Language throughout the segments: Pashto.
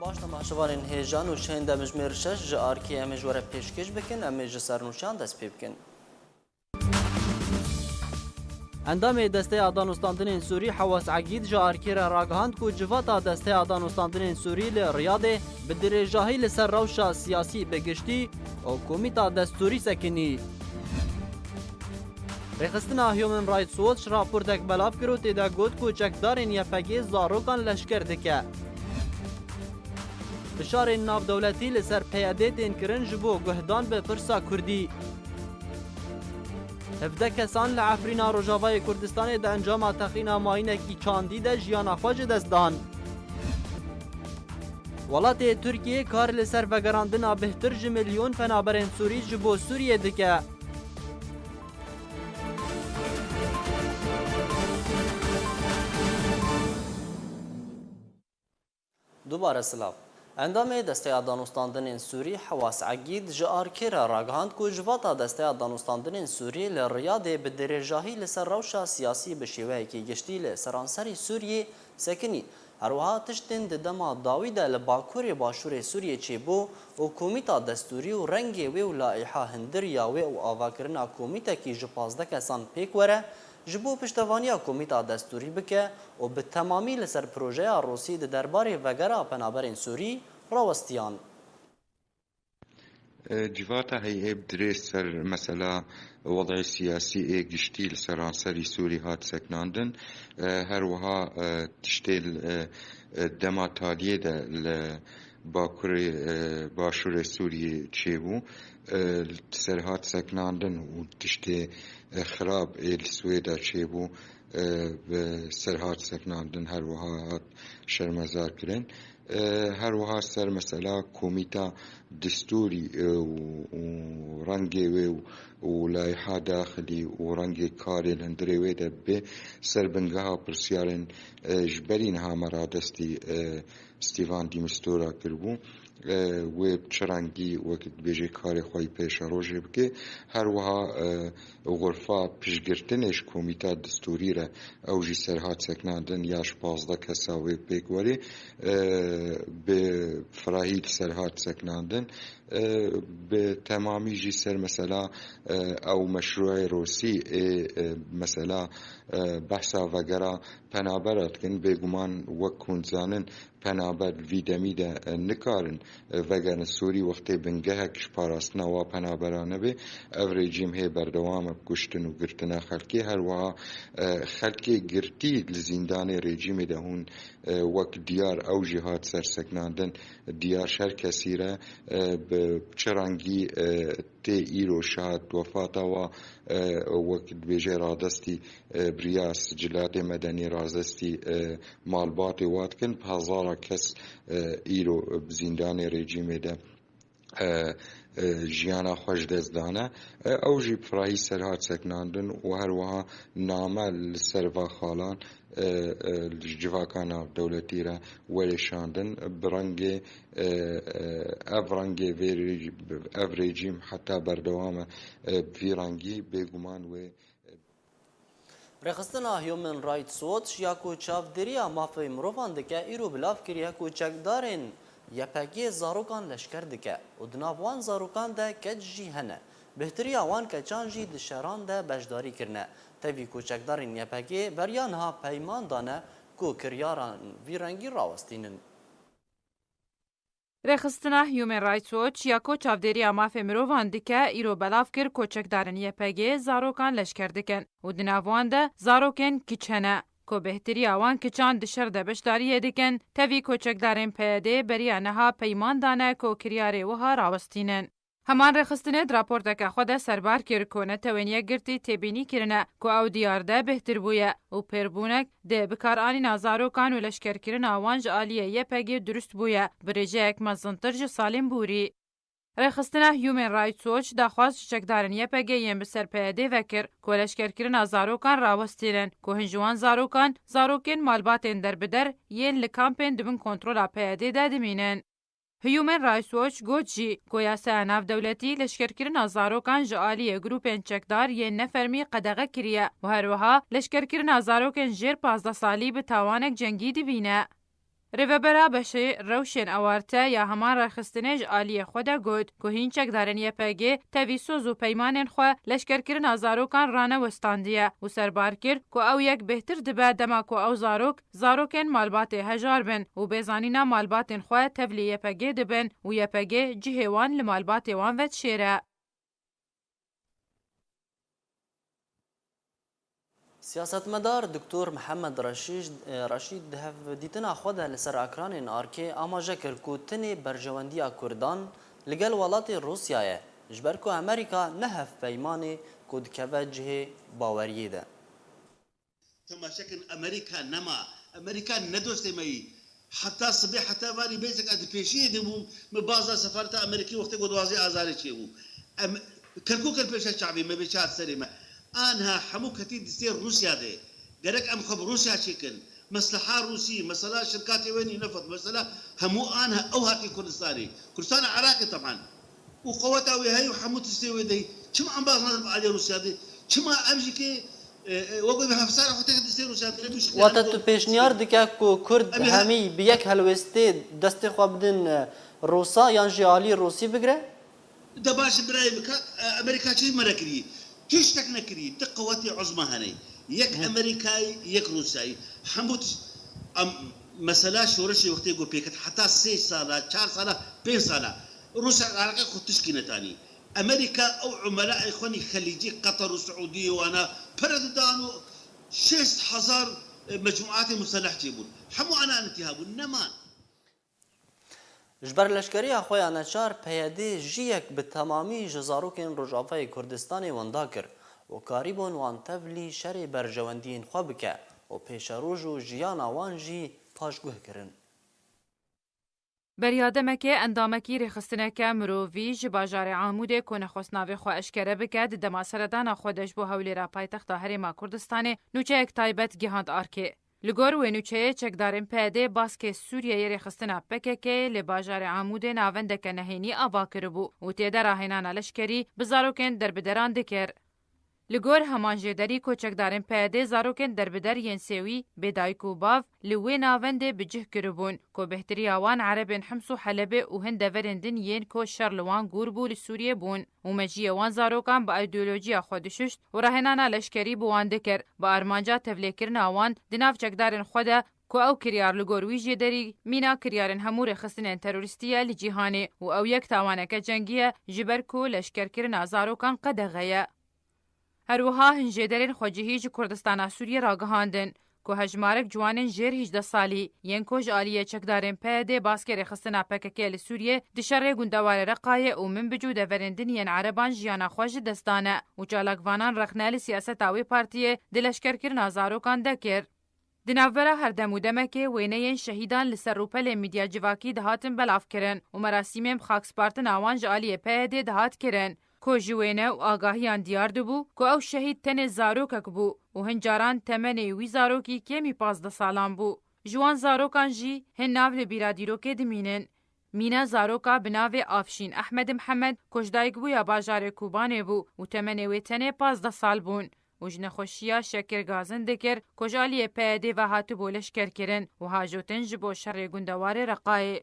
آشنا شوارین هیجان و شهنده مجموعه شش جارکی امجوره پیشکش بکن امج سرنوشان دست پی بکن. اندام دسته دانستاندن سوری حواس عقید جارکی را راگهاند کو جواتا دسته دانستاندن سوری لریاده به درجاهی لسر روشا سیاسی بگشتی و کمیتا دستوری سکنی. رخصتنا هیومن رایتس واتچ راپورتک بلاف کرد تیدا گوت کو چکدارین یفگی زاروکان لشکر دکه. فشار ناف دولتی لسر پیاده تین کرن جبو گهدان به پرسا کردی. 17 کسان لعفرینا روجاوای کردستان ده انجام تخینا ماینکی چاندی ده جیانا خواج دست دان. ولات ترکیه کار لسر وگراندنا بهتر جمیلیون پنابرین سوری جبو سوریه دکه. دوباره سلام. اندام دسته دانستاندن سوری حواس عقید جارکی را راگهاند کو جواتا دسته دانستاندن سوری لریاده به درجاهی لسر روشا سیاسی بشیوه که گشتی لسرانسری سوریه سکنی. هروها تشتین دما داویده لباکوری باشور سوریه چی بو و کومیتا دستوری و رنگی و لائحه هندریا و آواکرنا کومیتا کی جپازده کسان پیک وره جبو پشتوانیا کمیتا دستوری بکه و به تمامی لسر پروژه روسی ده درباره وگرا پنابرین سوری راوستیان. جواتا هي بدريس سر مثلا وضع سياسي قشتيل سرانسري سوري هات سكناندن هروها تشتيل دما تاليه ده باكوري باشور سوري تشيبو سرهات سكناندن وتشتي خراب السويدا تشيبو سرهات سكناندن هروها شرمزار كرن هروها سر مثلا كوميتا دستوري ورنگي ولائحه داخلي ورنگي كاري الهندري ده به سربنگها پرسيارن جبرين ها مرادستي ستيفان دي مستورا كربو و چرنگی وقت بیجی کاری خوی پیش روزی بکه هر وها غرفه پیشگرتنش کمیته دستوری را اوجی سرهات سکناندن یاش 15 کساوی پیکوری به فراهیل سرهات سکناندن به تمامی جی سر مثلا او مشروع روسی مثلا بحثا وگرا پنابرات کن بگمان وکون زانن پنابر ویدمی ده نکارن وگرن سوری وقتی بنگهکش پاراستنا و پنابرانه به او رژیم هی بردوام بکشتن و گرتنا خلکی هر وها خلکی گرتی لزیندان رژیم ده هون وک دیار او جهات سرسکناندن دیار شر کسی را بچرانگی تی ایرو شاد وفاتا و وقت بیجه رادستی بریاس جلات مدنی رازستی مالبات واتکن هزارا کس ایرو بزیندان رژیم ده جیانا خوش دزدانه او جی فراهی سرهات سکناندن و هر وها نامه لسروا خالان جواکانا دولتی را ولشاندن برنگ افرنگ اف رژیم حتی بردوام ویرانگی بگمان و رخصتنا هیومن رایتس واتچ یا کو چاودریا مافی مروفان دکه ایرو بلاف کریه کو چکدارین یپگی زاروکان لشکر دکه و دناوان زاروکان ده کج جی هنه بهتری آوان کچان جی دشاران ده بجداری کرنه تاوی کو چکدارین یپگی بریان ها پیمان دانه کو کریاران ویرنگی راوستینن. رخصتنا هیومن رایتس واتچ یا کو چاودریا مافی مروفان دکه ایرو بلاف کر کو چکدارین یپگی زاروکان لشکر دکن و دناوان ده زاروکن کچ هنه کو بهتری آوان که چند دشر دبش داری دکن تاوی کوچکدارین پیاده بری نها پیمان دانه کو کریاره وها راوستینن. همان رخصتنه راپورت که خود سربار کر کنه توانیه گرتی تبینی کرنه کو او دیارده بهتر بویه و پربونک ده بکار آنی نازارو کان و لشکر کرن آوانج آلیه یه پگی درست بویه برجه اک مزنترج سالم بوری. رخصتنا هیومن رایتس واتچ دخواست چکدارن یپگی یم بسر پیاده وکر که لشکر کرن زاروکان راوستیرن که هنجوان زاروکن مالباتین در بدر یین لکامپین دبن کنترول پیاده دادمینن. هیومن رایتس واتچ گوت جی که یاسه ناف دولتی لشکر کرن زاروکان جالی گروپین چکدار یین نفرمی قدغه کریه و هر وها لشکر کرن زاروکن جیر 15 سالی به تاوانک جنگی دبینه. ریوبرا بشه روشن آوارته یا همان رخستنج آلیه خوده گود که هین چکدارن یپگه تویسوز و پیمانن خو لشکرکرنا زاروکان رانه وستاندیه و سربار کر که او یک بهتر دبه دما که او زاروکن مالبات هجار بن و بزانینا مالباتن خو تبلی یپگه دبن و یپگه جهوان لمالبات وان وید شیره. سیاستمدار دکتور محمد رشید ده دیتنا خود لسر اکران آرکی آماجه کرد که تنی برجواندی کردان لگل ولات روسیه جبر که امریکا نهف پیمانی کد که جه باوریه ده. تماشاكن امريكا نما امريكا ندوست مي حتى صبح حتى واني بيتك اد بيشي دمو مبازا سفارة امريكي وقت قدوازي ازاري تشيو كركوك البيشة الشعبي ما بيشات سليمة انها حمو كتير دستير روسيا دي قالك ام خب روسيا شكل مصلحة روسي مسألة شركات ويني نفط مسألة همو انها او هاتي كردستان عراقي طبعا وقوتها وهي وحمو تستوي دي كم عم باز على روسيا دي كم امريكي وقت تو پیشنیار دیگه که کرد همی به یک هلوسته دست خواب بدن روسا یا جیالی روسی بگره؟ ده باش برای امریکا چی مرکری؟ چیش تک نکری؟ ده قوتی عظمى هنی. یک امریکایی یک روسایی. هموت مثلا شورشی وقتی گو پیکت حتی 3 ساله 4 ساله 5 ساله روسیا علاقه خودش کی نتانی. امريكا او عملاء اخواني خليجي قطر والسعوديه وانا بردانو 6000 مجموعات مسلح جيبون حمو انا انتهابون نمان جبر لشکری اخوی نچار پیاده جیک به تمامی جزاروکن رجافه کردستان وندا کر و کاریبون وان تبلی شر برجواندین خواب که و پیش روز و جیان وان جی پاشگوه کرن. بریادمکه اندامکی رخصتنکه مرووی جباجار عاموده که نخستناوی خو اشکره بکد دماسردان خودش بو حولی را پایتخت هرما کردستان نوچه اک تایبت گهاند آرکه. لگور و نوچه چکدارن پیده باسک سوریه رخصتنا پککه لباجار عاموده ناوندک نهینی آبا کربو و تیده راهنان لشکری بزاروکن در بدران دکر. لگور همان جدری کوچکدارن پیاده زاروکن در بدر ینسیوی بدایکو باف لوی ناونده بجه کربون کو بهتری آوان عربن حمسو حلبه و هند ورندن ین کو شرلوان گوربو لسوریه بون و مجی وان زاروکان با ایدئولوژیا خودششت و رهنانا لشکری بوان دکر با ارمانجا تفلیکرن آوان دناف چکدارن خوده کو او کریار لگوروی جدری مینا کریارن همور خستن تروریستیه لجیهانه و او یک تاوانک جنگیه جبر کو لشکرکرن زاروکان قدغیه. هروها هنجدرین خوجهی جو کردستان سوریه را گهاندن که هجمارک جوانن جیر 18 سالی ین کوج آلیه چکدارن پیده باسکر خستنا پککیل سوریه دشره گندوار رقایه و من بجود ورندن ین عربان جیانا خوش دستانه و جالگوانان رخنال سیاست آوی پارتیه دلشکر نازاروکان دکر. دناوره هر دمودمکه وینه ین شهیدان لسر روپل میدیا جواکی دهاتن بلاف کرن و مراسیم خاکسپارتن آوان جالیه پیده دهات کرن. کو جوینه و آگاهیان دیار دبو کو او شهید تن زاروکک بو و هنجاران تمنی وی زاروکی کمی 15 سالان بو. جوان زاروکان جی هن ناو لبیرادیروکه دمینن. مینا زاروکا بناو آفشین احمد محمد کجدایک بو یا باجار کوبانه بو و تمنی وی تن 15 سال بون. و جنخوشیا شکر گازن دکر کجالی پیده و هاتو بولش کرکرن و هاجوتن جبو شر گندوار رقای.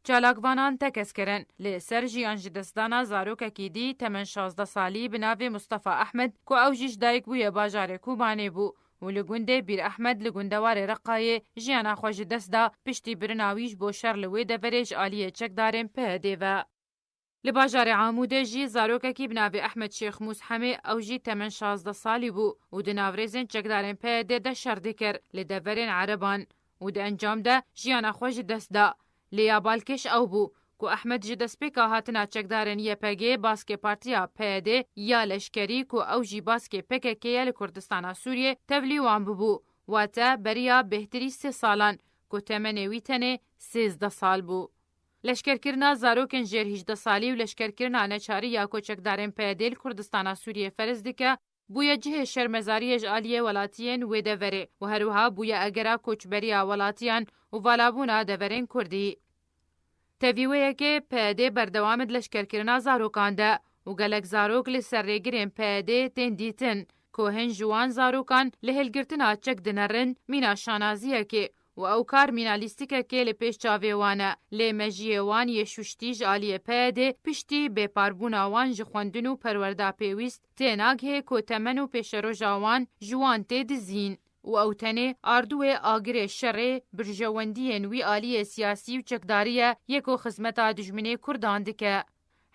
چالاکوانان تکس کرن لی سر جیان جدستانا زاروککی دی تمن 16 سالی بناوی مصطفى احمد کو او جیش دایک بو یا باجار کوبانه بو و لگونده بیر احمد لگوندوار رقای جیانا خوش دست دا پشتی برناویش بو شر لوی دفرش آلیه چک دارن پیده و. لباجار عاموده جی زاروککی بناوی احمد شیخ موسحمه او جی تمن 16 سالی بو و دناورزن چک دارن پیده دا شر دکر لدفرین عربان و دا انجام دا جیانا خوش دست دا. لیا بالکش او بو کو احمد جی دسپیکا هاتنا چکدارن یپگی باسک پارتیا پیده یا لشکری کو او جی باسک پککی لکردستان سوریه تبلی وان بو واتا بریا بهتری 3 سالان کو تمنوی تنه 13 سال بو. لشکرکرنا زاروکن جر 18 سالی و لشکرکرنا نچاری یا کو چکدارن پیده لکردستان سوریه فرز دکه بویا جه شرمزاری اجالیه ولاتین و دوره و هروها بویا اگرا کوچبریا ولاتیان و والابونا دورین کردی. تاویوه که پیده بردوامد لشکرکرنا زاروکان ده و گلک زاروک لسر ریگرین پیده تین دیتن که هن جوان زاروکان لحلگرتنا چک دنرن مینا شانازیه که و ئەو کار مینالیستیکێکێ لە پێش چاوێوانە لێ مەژیێوان یەشوشتیژ ئالیەپەیەدێ پشتی بێپاربووناوان ji xwendin û perwerda pêwîst tê nagihê ku temen û pêşeroja wan ji wan tê dizîn û ew tenê ardûyê agirê şerê birjewendiyên wî aliyê siyasî û çekdarî ye yek û xizmeta dijminê Kurdan dike.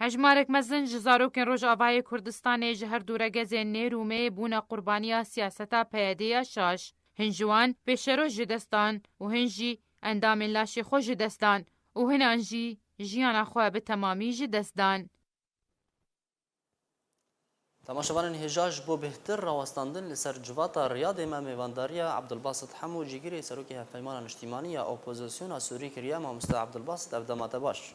Hejmarek mezin ji zarokên Rojavayê Kurdistanê ji her dûregezên Nêrûmê bûne qurbaniya siyaseta PYD-ya şaş. Hin ji wan pêşeroj ji destan û hin jî endamên laşê xwe ji destan û hinan jî jiyana xwe bi temamî ji destdan. تماشاوان هجاج بۆ بهتر ڕاوەستاندن لەسەر جوڤاتە ڕیادê me mêvandariya Abdulbasit Hemû cîgirê serokê hevpeymana niştîmanî ya opozisyona Sûrî kiriye mamoste Abdulbasit ev demate baş.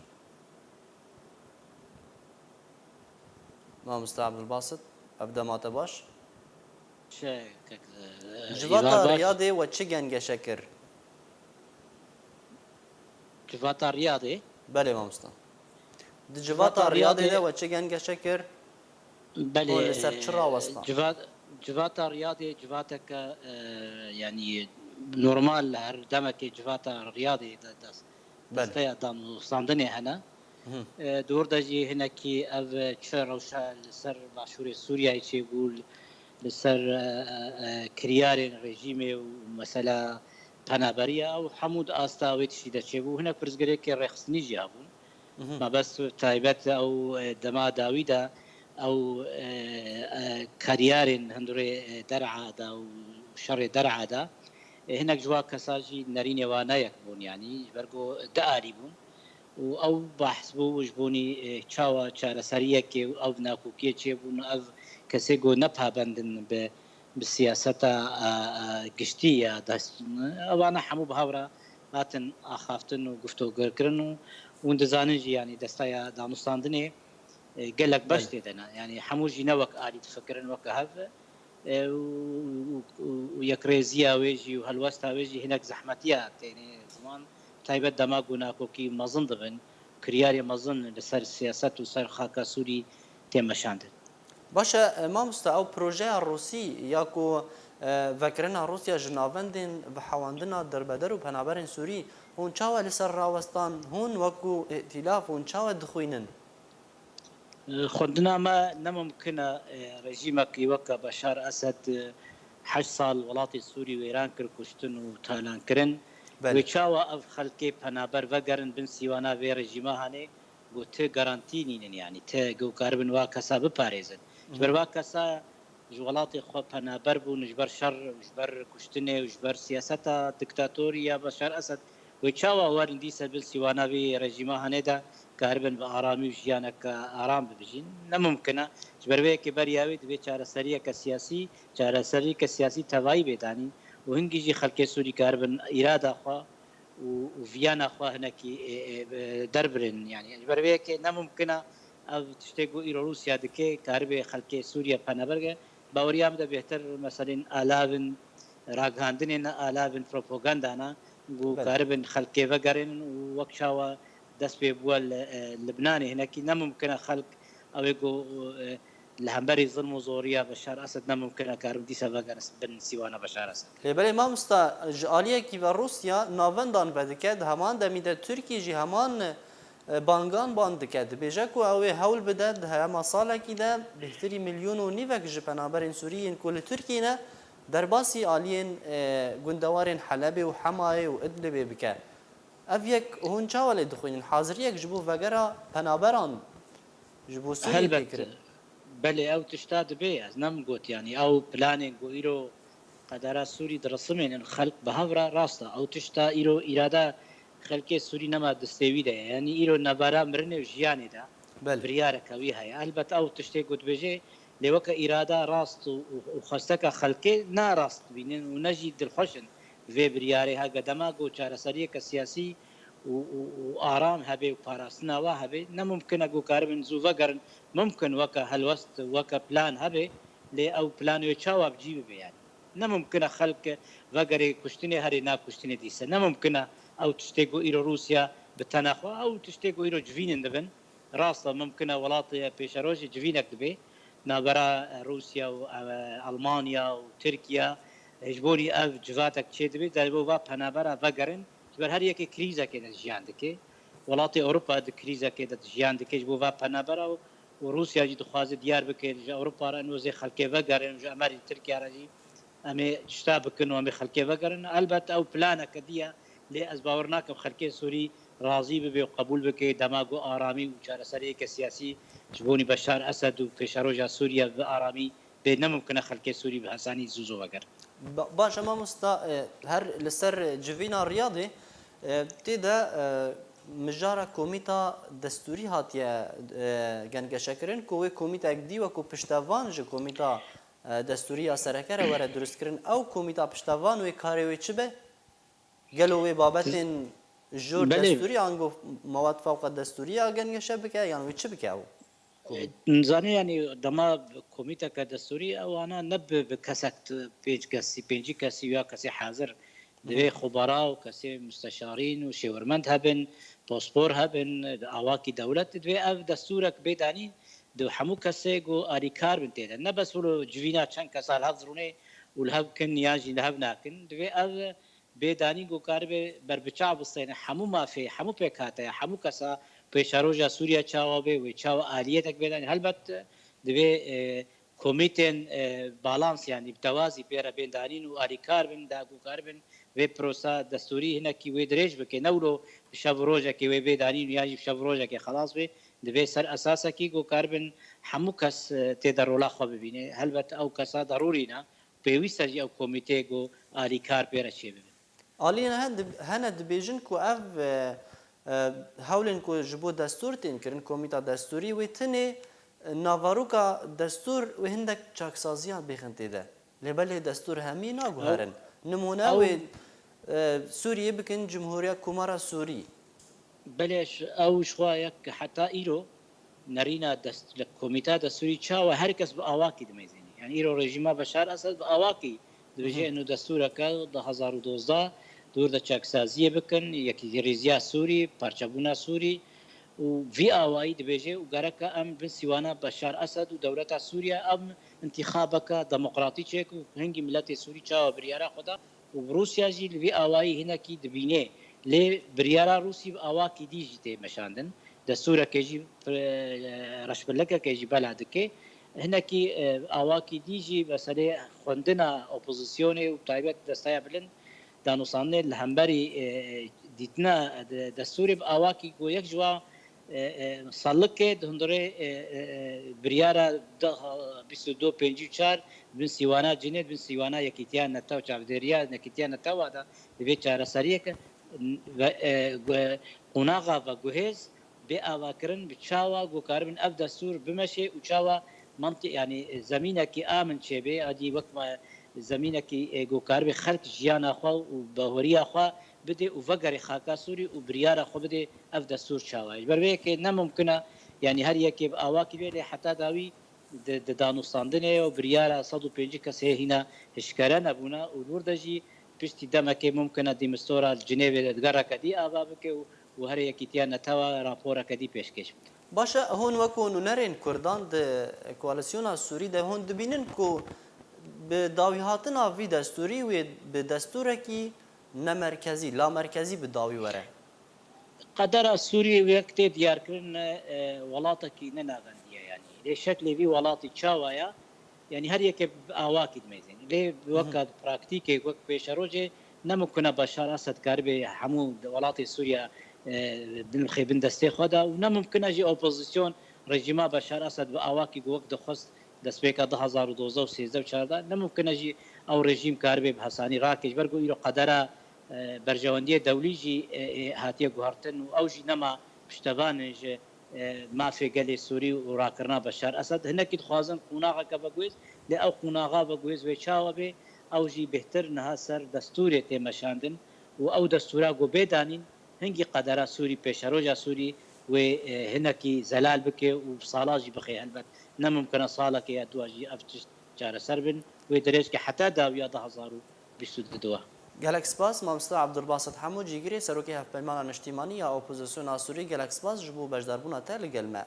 Mamoste Abdulbasit ev demate baş. Civata riyadê we çi gengeşe kir? Civata riyadê? Belê mamoste. Di civata riyadê de we çi gengeşe kir? Belê لەسەر چ ڕاوەستا؟ civata riyadê civateke yanî normal her demekê civata riyadê desteya danûstandinê hene dor de jî hinekî ev çi rewşa li ser başûrê Sûriyayê çêbû li ser kiryarên rejîmê û mesela penaberiya ew hemû di asta wê tiştî de çêbû hinek pirsgirêkê rêxistinî jî hebûn mabest taybet ew dema dawî de ew karyarên hundirê derha de û şerê derha de hinek ji wa kesa jî nerînê wan neyek bûn yanî ji ber ku diarî bûn û ew behs bû ji bonî çawa çareseriyekê ew nakokiyê çêbûn ev kesê got nepabendin bi siyaseta giştî ya ewana hemû bi hewra hatin axaftin û guftogirkirin û hûn dizanin jî yanî desteya danûstandinê gelek baş tê de ne yanî hemû jî ne wek alî difikirin weke hev û yekrêziya wê jî û helwesta wê jî hinek zehmetiya tenê ziman taybet dema ku nakokî mezin dibin kiryarê mezin li ser siyaset û ser xaka Sûrî tê meşandin. Baş e mamoste ew projeya Rûsî ya ku vekirina Rûsya ji navendên bihewandina derbeder û penaberên Sûrî hûn çawa li ser rawestan hûn wekû îtilaf hûn çawa dixwînin? Xwendina me nemumkine rejîmekî weke Beşar Esed 8 sal welatê Sûrî wêran kir kuştin û talankirin wê çawa ev xelkê penaber vegerin bin sîwana vê rejîma hanê got tê garantî nînin yanî tê got karibin wa kesa biparêzin ji ber wa kesa ji welatê xwe penaber bûn ji ber şer ji ber kuştinê û ji ber siyaseta diktatorî ya Beşar Esed wê çawa werin dîsa bin sîwana vê rejîma hanê de karibin bi aramî û jiyaneke aram bibijîn nemumkine ji ber vê yekê beriya wê divê çareseriyeke siyasî çareseriyeke siyasî tevayî bêdanîn û hingî jî xelkê Sûrî karibin îrada xwe û viyana xwe hinekî derbirin yanî ji ber vê yekê nemumkine ev tiştê ku îro Rûsya dike karibê xelkê Sûriye penaberge baweriya min de bêhtir meselên alavin ragihandinê ne alavin propaganda ne ku karibin xelkê vegerin û wek çawa dest pê bûye Libnanê hinekî nemumkine xelk ew ê ku li hemberî zilm û zoriya Beşar Esed nemumkine karin dîsa vegerin bin sîwana Beşar Esed. Lêbelê mamoste ji aliyekî ve Rûsya navendan vedike di heman demî de Tirkî jî heman bangan ban dike dibêje ku ew ê hewl bide di hema salekî de bêhtirî milyon û nîvek ji penaberên Sûriyên ku li Tirkiyê ne derbasî aliyên gundewarên Helebê û Hemayê û Idlibê bike. Ev yek hûn çawa lê dixwînin haziriyek ji bo vegera penaberan ji bo Sûriyê kirin. Belê ew tişta dibe ez nem got yanî ew planên ku îro qedera Sûrî di resimên xelk bi hevra rast e ew tişta îro îrada xelkê Sûrî nema distêwî de ye yanî îro nebara mirinê û jiyanê de biryareke wî heye elbet ew tiştê ku dibêje lê weke îrada rast û xwesteka xelkê ne rast bînin û ne jî dilxweşin vê biryarê hege dema ku çareseriyeke siyasî û aram hebe û parastina wa hebe nemumkine ku karibin zû vegerin mumkin weke helwest weke plan hebe lê ew plan wê çawa bicî bibe yani nemumkine xelk vegerê kuştinê herê nakuştinê dîse nemumkine ew tiştê ku îro Rûsya bi tena xwe ew tiştê ku îro civînin dibin rast e mumkine welatê pêşerojê civînek dibe navbera Rûsya û Almanya û Tirkiya هجبوني اف جواتك چه دبي دلبو با پنابرا وگرن بر هر یکی کریزه که جیان دکه ولات اروپا د کریزه که د جیان دکه جبو با پنابرا و روسیا جی دخواز دیار بکه اروپا را نوزه خلکه وگرن جو امری ترکیه را جی امی چتا بکن و امی خلکه وگرن البته او پلانه کدیه لی از باورناکم خلکه سوری راضی به قبول بکه دماغ و آرامی و چارەسەری که سیاسی جبونی بشار اسد و پیشروج سوریه به آرامی به نممکنه خلکه سوری به حسانی زوزو وگر باش ما مستا هر لسر جوینا ریاضی تیدا مجارا کومیتا دستوری هاتیه گنگشکرین کوی کومیتا دی و کو پشتوان جو کومیتا دستوری سرکره وره درست کرن او کومیتا پشتوان و کاری و چه به گلوی بابتین جور دستوری آنگو مواد فوق دستوری گنگشه بکه یعنی چه بکه او نزانه یعنی دما کمیته که دستوری او انا نب بکسکت پنجی کسی یا کسی حاضر دوی خبرا و کسی مستشارین و شورمند هبن پاسپور هبن اواکی دولت دوی او دستورک بیدانی دو همو کسی گو آریکار بنتیده نه بس ولو جوینا چند کسا الهف زرونه و الهف کن نیاجی لهف ناکن دوی او بیدانی گو کار به بربچا بستین همو مافی همو پیکاته همو کسا پیشروجا سوریا چاوا به و چاوا آلیه تک بیدانی البته دوی کمیتن بالانس یعنی توازی پیرا بیندانین و آریکار بن داگو کار بن و پروسا دستوری هنا کی و درج بکه نولو شب روزه کی و بیدانین یا شب روزه کی خلاص به دوی سر اساسا کی گو کار بن همو کس ته درولا خو ببینه البته او کسا ضروری نه پیوسته او کمیته گو آریکار پیرا چی ببین آلین هند بیژن کو اف هولن کو جبو دستور تین کرن کمیتا دستوری و تنه ناواروکا دستور و هندک چاکسازیان بخنته ده لبله دستور همین ناگوهرن نمونه و سوریه بکن جمهوریت کمارا سوری بلش او شوا یک حتی ایرو نرینا کمیتا دستوری چا و هر کس با آواکی دمیزینی یعنی ایرو رژیم بشار اسد با آواکی دوجه انو دستور که 2012 دور د چاکسازی بکن یکی ریزیا سوری پرچبونا سوری و في اوائي دبيجي وقرك ام بسيوانا بشار اسد ودولة سوريا ام انتخابك ديمقراطي تشيك هنجي ملت سوري تشا بريارا خدا وبروسيا جي في اوائي هنا كي دبيني لي بريارا روسي اواكي ديجي تي مشاندن دستور كيجي رشبلك كيجي بلادك هنا كي اواكي ديجي مساله خوندنا اوبوزيسيوني وطيبت دستايا بلن دانوسانه الهمبري ديتنا دستور باواكي كو يك جوا سالکه دهندره بریارا 22 54 بن سیوانا جنید بن سیوانا یکیتیان نتاو چاودریا نکیتیان نتاو دا به چاره سریه که قناغا و گوهز به اواکرن بچاوا گوکاربن اف دستور بمشي وچاوا منطق يعني زمينه كي امن شبه ادي وقت ما زمينه كي گوکارب خلق جيانا خو وبهوريا خو بده وفقر خاكا سوري وبريارا خو بده اف دستور شاوي بربه كي نممكن يعني هر يكي اواكي بي حتى داوي د دانوستاندنه وبريارا 105 كسي هنا هشكران ابونا ولوردجي بيشتي دمكي ممكن دي مستورا جنيف دغرا كدي ابابك وهر يكي تيانا توا رابورا كدي پیشکش باشه هون وکو نرین کردان د کوالسیون سوری ده هون دبینن کو به داوی هاتنا وی دستوری و به دستور کی نه مرکزی لا مرکزی به داوی وره قدر سوري وقت ديار كرن ولاتك نناغنديه يعني ليه شكل في ولاتي تشاوايا يعني هر يك اواكد ميزين ليه وقت براكتيكي وقت بيشروجي نمكن بشار اسد كاربي حمو ولاتي سوريا بن دستي خدا ونمكن اجي اوبوزيسيون رجيما بشار اسد باواكي وقت خص دسبيكا 2012 و 13 و 14 نمكن اجي او رژیم کاربي بحساني راكش برغو يرو قدره برجواندی دولیجی هاتیه گوهرتن و اوجی نما پشتوانج مافی گلی سوری و راکرنا بشار اسد هنه که خوازن قوناغا که بگویز لی او قوناغا بگویز و چاوا بی اوجی بهتر نها سر دستوری تیمشاندن و او دستورا گو بیدانین هنگی قدرا سوری پیشروجا سوری و هنه که زلال بکه و صالاجی بخی البت نممکنه صالا که ادواجی افتش چاره سر بن و درش که حتی داویا 2022 گلکس باس مامستا عبدالباسط حمو جیگری سروکی هفپلمان اجتماعی یا اپوزیسیون آسوری گلکس باس جبو بجداربونا تل گلمه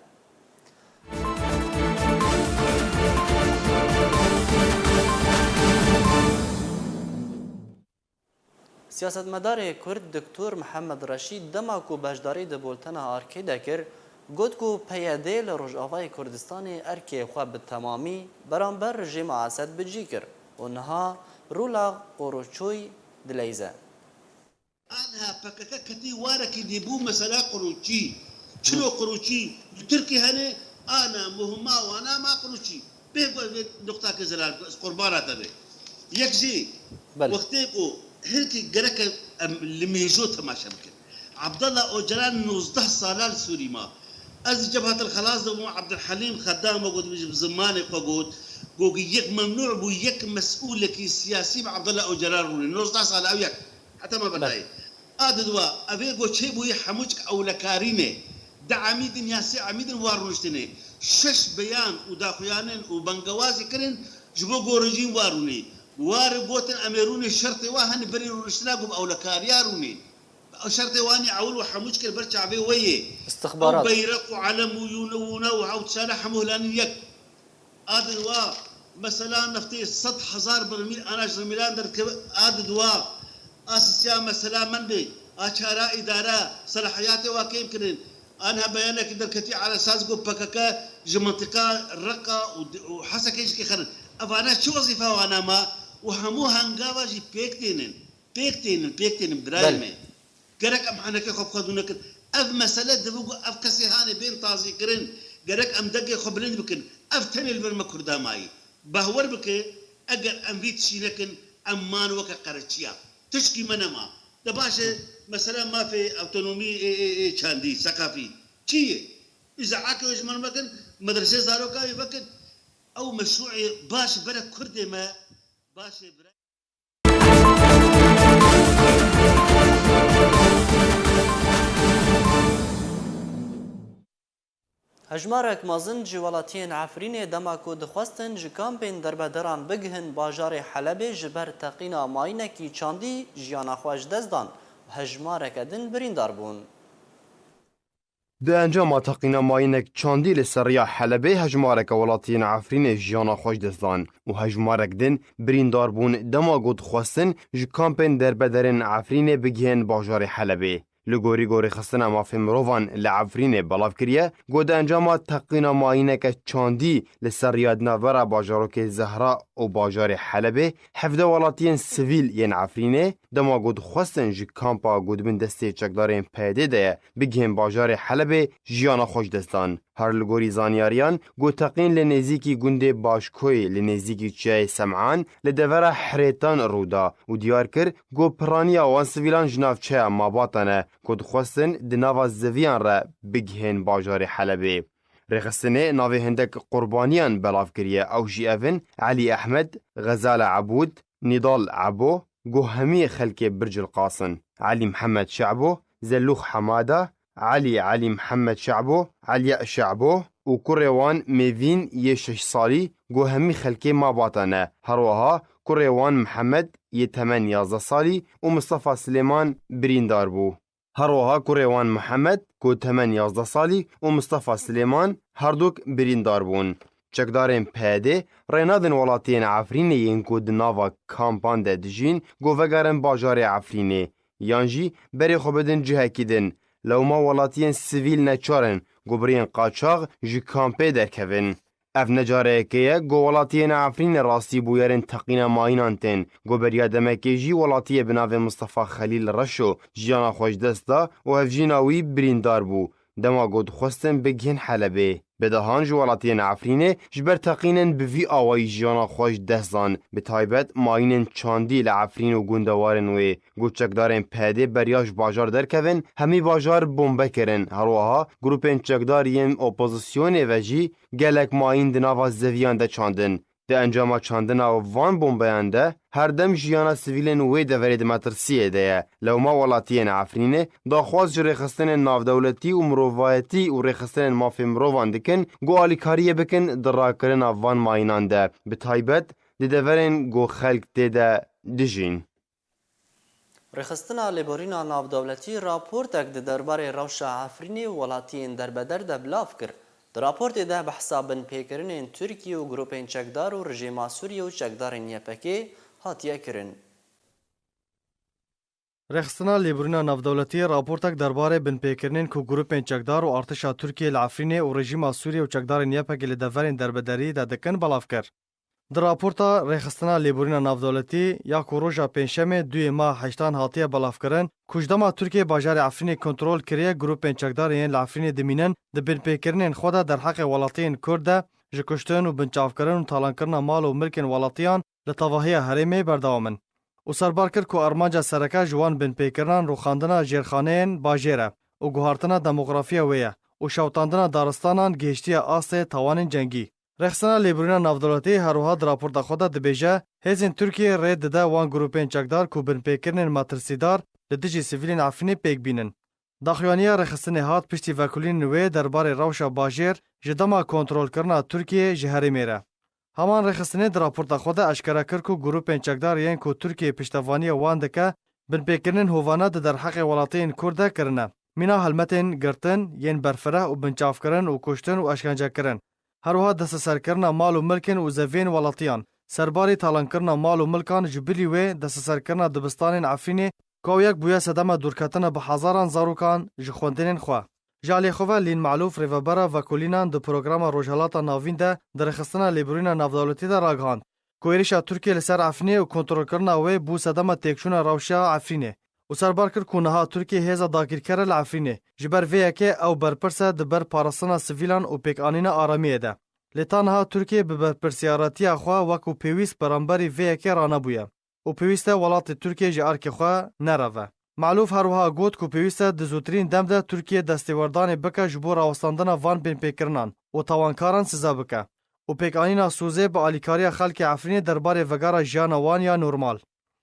سیاستمدار کرد دکتور محمد رشید دما کو بشداری د بولتنا آرکی دکر گوت کو پیاده لروجاوای کردستان ارکی خواه به تمامی برانبر رژیم اسد بجی کر اونها رولا قروچوی دلیزه أنا بكك كتي وارك يبو مثلا قروشي شنو قروشي تركي هنا أنا مهما وأنا ما قروشي بيقول نقطة كزلال قربانة تبي يكزي وقتيكو هيك جرك اللي يجوت ما شمكن عبد الله أوجلان 19 سالال سوري ما از جبهة الخلاص ده عبد الحليم خدام موجود بزماني قاقود قوق يك ممنوع بو يك مسؤول لك سياسي عبد الله أوجلان 19 سال أو يك حتى ما بداي أدوا أبيجو شيء بوي حموشك أو لكارينه دعميد ياسي عميد واروشتني شش بيان وداخيانن وبنجوازي كرن جبو جورجين واروني واربوتن أميروني شرطي واهن بري روشتناقب أو لكارياروني أو شرطي واني عول وحموشك البرشة عبي ويه استخبارات أو بيرق وعلم ويونونا وعود سلاح مهلان يك أدوا مثلا نفتي 100,000 برميل أنا جرميلان دركب أدوا أساسيا مثلا من بي أشارة إدارة صلاحياتي واكيم كرين أنا بيانك دركتي على أساس جو بكاكا جمنطقة الرقة وحسك إيش كخرن أفانا شو وظيفة وأنا ما وهمو هنجاوا جي بيكتين برايمة جرك أم حنا كخب خدونا كن أف مسألة دبوجو أف كسيهاني بين طازي كرين جرك أم دقة خبرين بكن أف تاني البرمة كردا ماي بهور بك أجر أم بيت شيلكن أمان وكا قرشيا تشكي منما دباشة مثلا ما في أوتونومي شاندي ثقافي شيء إذا عاكوا يجمعون مكان مدرسة زاروكا يبكن أو مشروع باش برا كرد ما باش برا هجمارك مازن جوالاتين عفرين دماكو دخواستن جكامبين دربدران بگهن باجار حلب جبر تقينا ماينكي چاندي جيانا خواج دزدان هجمارك ادن بريندار بون ده انجام تقینا ماینک چاندی لسریا حلبه هجمارک ولاتین عفرین جیانا خوش دستان و هجمارک دن بریندار بون دما گود خواستن جو کامپین در بدرن عفرین بگین باجار حلبه لگوری گوری خستنا مافی مروان لعفرین بلاف کریه گود انجام تقینا ماینک چاندی لسریا دناورا باجاروک زهرا و باجار حلبه حفظه ولاتین سویل ین عفرینه دما گود خواستن جو کامپا گود بین دسته چکدارین پیده ده بگین باجار حلبه جیانا خوش دستان هر لگوری زانیاریان گو تقین لنزیکی گنده باشکوی لنزیکی چای سمعان لدوره حریتان رودا و دیار کر گو پرانیا وان سویلان جناف چای ماباتانه گود خواستن دناوا زویان را بگهن باجار حلبه رخصتنه ناوی هندک قربانیان بلاف کریه او جی اوین علی احمد غزال عبود نضال عبو گو همی خلک برج القاسن علی محمد شعبو زلوخ حماده علي محمد شعبو علي شعبو و كوريوان ميفين يشش صالي جو همي خلكي ما باطنه هروها كوريوان محمد يتمن 11 صالي ومصطفى سليمان بريندار بو هروها كوريوان محمد كو 8 11 صالي ومصطفى سليمان هردوك بريندار بون چکدارین پیده رینادن ولاتین عفرینه ین کود ناوا کامپان ده دجین گو وگرن باجار عفرینه یانجی بری خوبدن جهکیدن لو ما ولاتین سیویل نچارن گوبرین قاچاغ جی کامپه درکوین. اف نجاره که گو ولاتین عفرین راستی بویرن تقین ماینان تن گوبریا دمکی جی ولاتیه بناو مصطفى خلیل رشو جیانا خوش دستا و اف جیناوی بریندار بو دما گود خواستن بگین حلبه. بدهان جوالاتین عفرینه جبر تقینن بوی آوای جیانا خوش دستان به تایبت ماینن چاندی لعفرین و گندوارن و گوچکدارن پیده بریاش باجار درکوین همی باجار بومبه کرن هروها گروپین چکدارین اپوزیسیون وجی گلک ماین دناوا زویان ده چاندن ده انجام چاندن وان بومبیانده هر دم جیانا سویلن وی دورید مترسیه ده لو ما ولاتین عفرینه داخواز رخصتن نافدولتی و مروایتی و رخصتن مافی مروان دکن گو آلیکاریه بکن دراکرن وان ماینان ده به تایبت ده دورین گو خلق ده دجین رخصتنا لیبورینا نافدولتی راپورتک ده درباره روشا عفرینی ولاتین دربدر ده بلاف کرد. در راپورت ده به حسابن پیکرین ترکیه و گروپین چکدار و رژیم سوریه و چکدارین یپکی هاتیه کرن. رخصتنا لیبرونا نافدولتی راپورتک درباره بنپیکرنین کو گروپین چکدار و ارتشا ترکیه لعفرینه و رژیم سوریه و چکدار نیپک لدفرین دربدری دا دکن بلاف کر. در راپورتا رخصتنا لیبرونا نافدولتی یا کو روژا پنجشنبه 2 ماه 8 هاتیه بلاف کرن کوجدما ترکیه باجار عفرین کنترل کریه گروپین چکدار یین لعفرینه دمینن د بنپیکرنین خود در حق ولاتین کرده جکشتن و بنچافکرن و تالانکرنا مال و ملکن ولاتیان لطواهی حرمه برداومن. و سربار کرد که ارمانجا سرکه جوان بن پیکران رو خاندنا جرخانهن باجیره و گوهارتنا دموغرافیا ویه و شوتاندنا دارستانان گهشتی آسه توان جنگی. رخصتنا لیبرونا نافدولتی هروها در راپورت خود دبیجه هزین ترکیه رید دده وان گروپین چکدار که بن پیکرنن ماترسیدار لدجی سیویلین عفینی پیک بینن. داخوانیه رخصتنی هات پشتی وکولین نوی درباره روشا باجیر جدما کنترول کرنا ترکیه جهری میره. همان رخصتنی در راپورت خود اشکرا کرد که گروپین چکدار یین که ترکیه پشتوانی وان دکه بن پیکرنن هووانا در حق ولاتین کرده کرنه. مینا حلمتین گرتن یین برفره و بنچاف کرن و کشتن و اشکنجه کرن. هروها دست سر کرنا مال و ملکن و زوین ولاتیان. سرباری تالان کرنا مال و ملکان جبلی و دست سر کرنا دبستان عفینه که یک بویا صدمه دورکتن به هزاران زاروکان جخوندنین خواه. جالی خواه لین معلوف ریوبرا و کلینان دو پروگرام روژهلاتا ناوین ده در رخصتنا لیبرونا نافدولتی ده راگهاند. کویریشا ترکیه لسر عفینه و کنترل کرنا و بو صدمه تکشون روشا عفینه. و سربار کرد که نها ترکیه هزا داگیر کرل عفینه. جبر ویه که او برپرسه دبر پارستنا سویلان و پیک آنین آرامیه ده. لطانها ترکیه ببرپرسیاراتی خواه وکو پیویس برانبری ویه که رانه بویه. و پیوسته ولات ترکیه جارک خواه نروه. معلوف هروها گوت کو پیوسته دزوترین دم ده ترکیه دستیوردان بکه جبو راوستاندن وان بین پیکرنان و توانکاران سزا بکه. و پیکانینا سوزه با آلیکاری خلک عفرین درباره وگارا جیانا وان یا نورمال.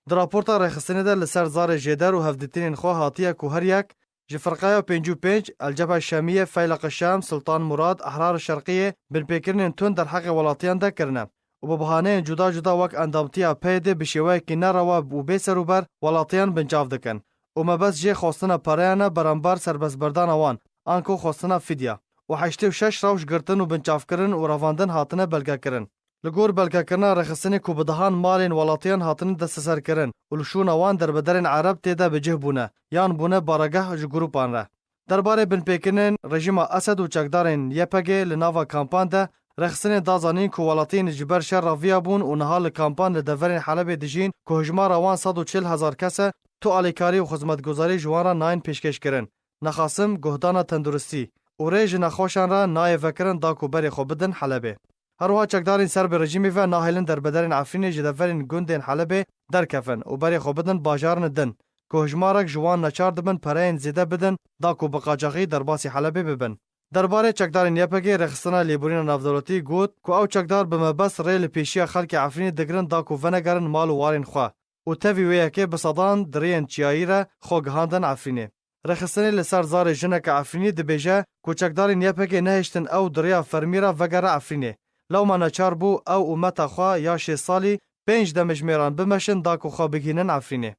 در راپورتا رخصتنی ده لسر زار جدر و هفدترین خواه هاتیه که هر یک جفرقایا 55 الجبهه الشاميه فيلق الشام سلطان مراد احرار الشرقيه بن پیکرنن تون در حق ولاتیان ده کرنه و به بهانه جدا جدا وک اندامتیا پیده بشوی که نروا و بیسروبر ولاتیان بنجاف دکن و مبس جه خواستنا پرایانه برانبار سربس بردان وان آنکو خواستنا فدیه و 86 روش گرتن و بنجاف کرن و رواندن هاتنه بلگه کرن لگور بلگه کرنا رخصتنی کو بدهان مالین ولاتیان هاتن دست سر کرن و لشون وان در بدرن عرب تیده بجه بونه یان بونه بارگه جگروپان ره درباره بن پیکرنن رژیم اسد و چکدارن یپگه لناوا کامپان ده رخصتنی دازانین کو ولاتین جبر شر راویا بون و نهال کامپان لدورن حلب دجین کو هجمار وان 140,000 کسه تو آلیکاری و خدمتگزاری جوان را ناین پیشکش کرن نخاسم گهدان تندرستی و ریج نخوشان را نای وکرن دا کو بری خو بدن حلبه هروها چکدارین سر به رژیمی و ناهلن در بدرین عفرین جدفرین گندین حلبه در کفن و بری خو بدن باجارن دن که هجمارک جوان نچار دبن پرین زیده بدن دا کو بقاجاقی در باسی حلبه ببن. درباره چکدارین یپگی رخصتنا لیبورین نافدولتی گوت که او چکدار بمبس ریل پیشی خلک عفرین دگرن دا کو ونگرن مال و وارین خواه و تاوی ویکه بصدان درین چیایی را خو گهاندن عفرینه. رخصتنی لسر زار جنک عفرینی دبیجه که چکدارین یپگی نهشتن او دریا فرمیرا وگره عفرینه. لو ما نچار بو او امت خوا یا 6 سالی 5 دمجمیران بمشن دا کو خوا بگینن عفرینه.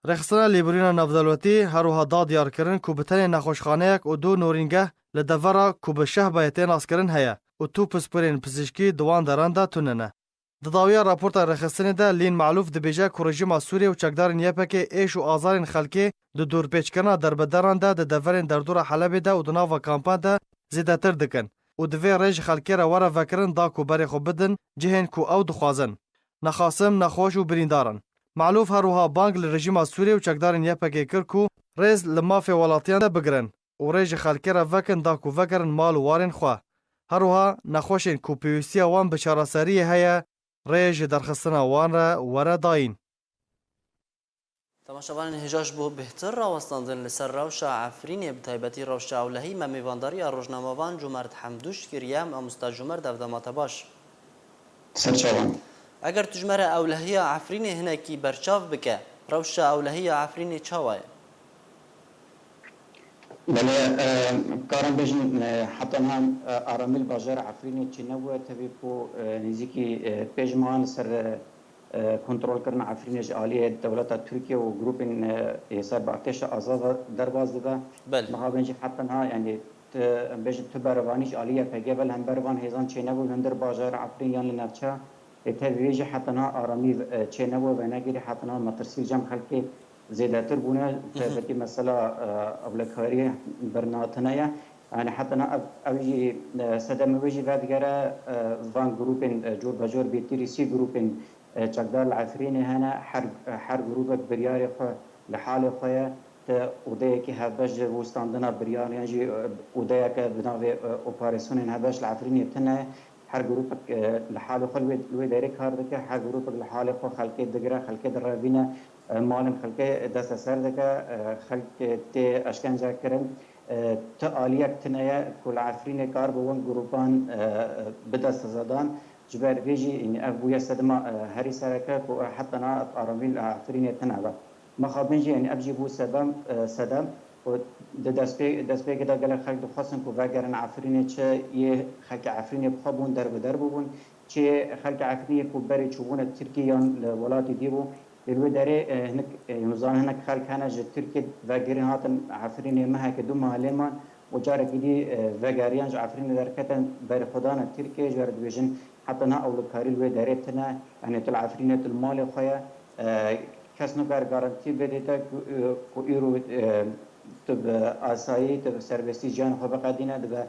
رخصتنا لیبورین نافدولتی هروها داد یار کرن کو بتن نخوشخانه یک و 2 نورینگه لدورا کو به شهبایتین اسکرن هيا و تو پسپرین پزشکی دوان دراندا توننه. دداویا راپورت رخصتنی ده لین معلوف دبیجه کو رژیم سوریه و چکدارین یپک ایش و آزارین خلکی د دور پیچکنا در بدران ده د دورین در دور حلب ده و د ناوا کامپان ده زیاتر دکن و دوی رژ خلکی را وره وکرن دا کو بری خو بدن جهن کو او دخوازن نخاسم نخوش و بریندارن. معلوف هروها بانک لرژیم سوریه و چکدارین یپک کر کو رز لمافی ولاتیان ده بگرن و رژ خلکی را وکن دا کو وکرن مال وارن خوا هروها نخوشین کو پیوستی وان بچاراسری هيا رژ درخستنا وان را وره داین. تماشاوان هجاش بو بهتر راوستاندن لسر روشا عفرینی بتایبتی روشا اولهی ممیوانداری روزنامه‌وان جمرد حمدوش کریم امستا جمر دفدامات باش سرچاوان اگر تجمر اولهی عفرینی هنکی برچاف بکه روشا اولهی عفرینی چاوای بله کارم بجن حتی هم آرامیل باجر عفرینی چی نبوده تبی پو نزیکی پیجمان سر کنترل کردن عفرینش عالیه دولت ترکیه و گروپ سر با ارتش آزاد درباز داده. بله. مخابنش حتی ها یعنی بجن تو بروانیش عالیه پگیبل هم بروان هزان چه نبود هندر باجر عفرین یان لنفچه تبیج حتی ها آرامی چه نبود و نگیری حتی ها مترسیل جمع خلکی زیادتر بونه تبدی مثلا اولکاری برناتنایا يعني حتى أنا أبي سدم وجي بعد جرا فان جروبين جور بجور بيتري سي جروبين تقدر العفرين هنا حر جروبك برياري خو لحاله خويا ودايا كي هباش وستاندنا بريار يعني ودايا كبناء اوبراسيون هباش العفرين تنا حر جروبك لحاله خو لوي دايرك هاردك حر جروبك لحاله خو خلقه دغرا خلقه درابينا مالن خلقه دست سر دك خلق تي اشكنجا كرن تعالیک تنیا کل عفرین کار بوون گروپان بدست زدان جبر بیجی این ابویا سدما هری سرکه کو حتی نا آرامیل عفرین تنها ما خابنجی این ابجی بو سدم و دست به کدا گله خلق خاصن کو وگرن عفرین چه یه خلق عفرین بخابون در بون چه خلق عفرین کو بری چوبون ترکیان ولات دیبو للو داري هناك نظام هناك خلق هنا تركيا فاجرين هاتن عفرين ما هيك دوما هلما وجارك دي فاجريان عفرين دركتن بر خدانا تركيا جار ديفيجن حتى نا اول كاري لو داري تنا يعني طلع عفرين المال خويا كاس نو غارانتي بديتا كو ايرو تب آسایی تب سرویسی جان خو بقدینه دب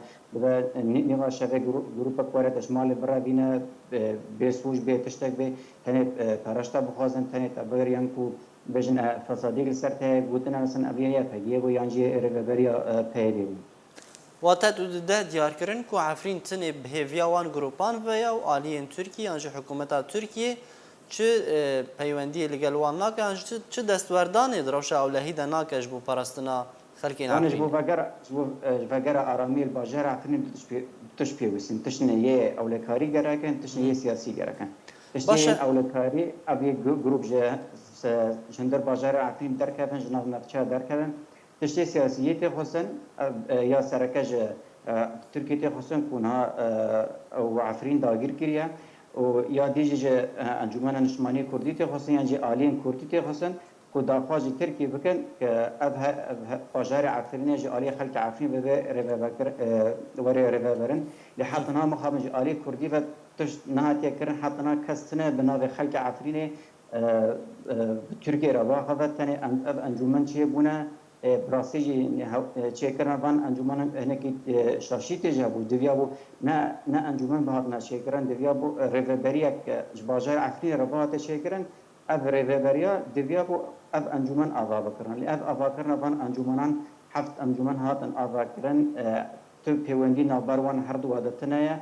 نیما شفه گروپ کوارت اشمال برا بینه بسوج به تشتک به تنت کارشتا بخوازن تنت ابریان کو بجن فسادی سرته گوتنا مثلا ابیه فگیه و یانجی ربریا پیری واتد ده دیار کردن کو عفرین تنه بهویاوان گروپان و یا عالیین ترکیه انج حکومت ترکیه چه پیوندی لگل وان ناکه چه دستوردانی دروش اولهی ده ناکش بو پرستنا خلقین عفرین. آنش بو وگر آرامیل باجر عفرین تشبیه وسیم تشنه یه اولکاری گرکن تشنه یه سیاسی گرکن. تشنه اولکاری ابی گروپ جندر باجر عفرین درکبن جناب نقشه درکبن تشنه سیاسیت خصن یا سرکج ترکیه خصن کنها او عفرین داگیر کریه و یا دیجی انجمن نشمانی کردی تی خصن یعنی عالین کردی تی خصن کو داخواج ترکیه بکن که اب باجر عفرین جی عالی خلق عفرین به ربابکر وری ربابرن لحد نا مخابن جی عالی کردی و تش نهاتی کردن حتی نا کستنه بناو خلق عفرین ترکیه را واقعا تنه اب انجمن چیه بونه براسیجی چه کردن وان انجمن هنکی شاشی تجا بود دویا بود نه انجمن بهاد نشه کردن دویا بود ربابریک باجر عفرین را بهاد چه کردن اب ربابریا دویا بود اب انجمن آوا بکرن لی اب آوا کردن وان انجمنان هفت انجمن هاتن آوا کردن تو پیوندی نابروان هر دو عادتنایا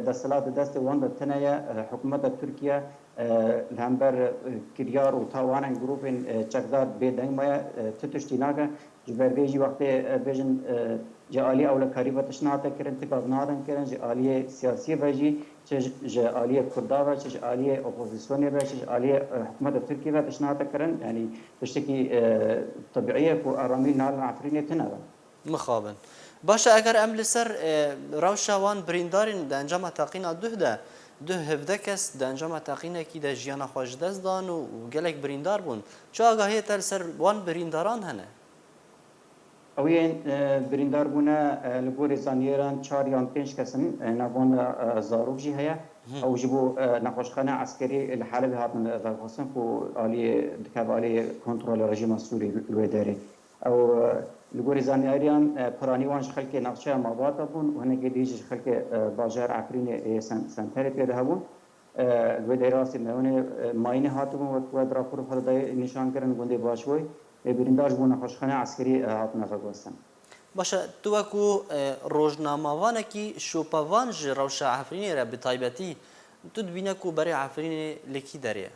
دستلات دست وان دتنایا حکومت ترکیه لهمبر کریار و تاوان گروپ چقدر بدنگ مایا تتشتی ناگه جبر بیجی وقت بیجن جالی اولکاری بتشنات کردن تکاب نادن کردن جالی سیاسی بیجی جالی کردا و جالی اپوزیسیون و جالی حکومت ترکیه بتشنات کردن یعنی تشتکی طبیعیه کو آرامی نال عفرینه تنها مخابن باشه اگر ام لسر روشوان بریندارین ده انجام تاقینا ده هفده کس ده انجام تاقینا کی ده جیانا خوش دست دان و گلک بریندار بون چه آگاهی تر سر وان برینداران هنه؟ اوین بریندار بونه لگور زانیران 4 یا 5 کسن نوان زاروب جی هیا او جبو نقاشخانه عسکری الحاله به هاتن داخوسن کو عالی دکاب عالی کنترل رژیم سوری الوداری او لگور زانیریان پرانیوانش خلک نقشه مابات بون و هنگی دیج خلک باجر عفرین سنتر پیدا بون الوداری راست میونه ماینه هاتون و تو راپور خود نشان کردن گنده باشوی بریندار بون نقاشخانه عسکری هاتن داخوسن باشه تو کو روزنامه‌وانه کی شوپاوان روش عفرینی را به تایبتی تو بینه کو برای عفرینی لکی داره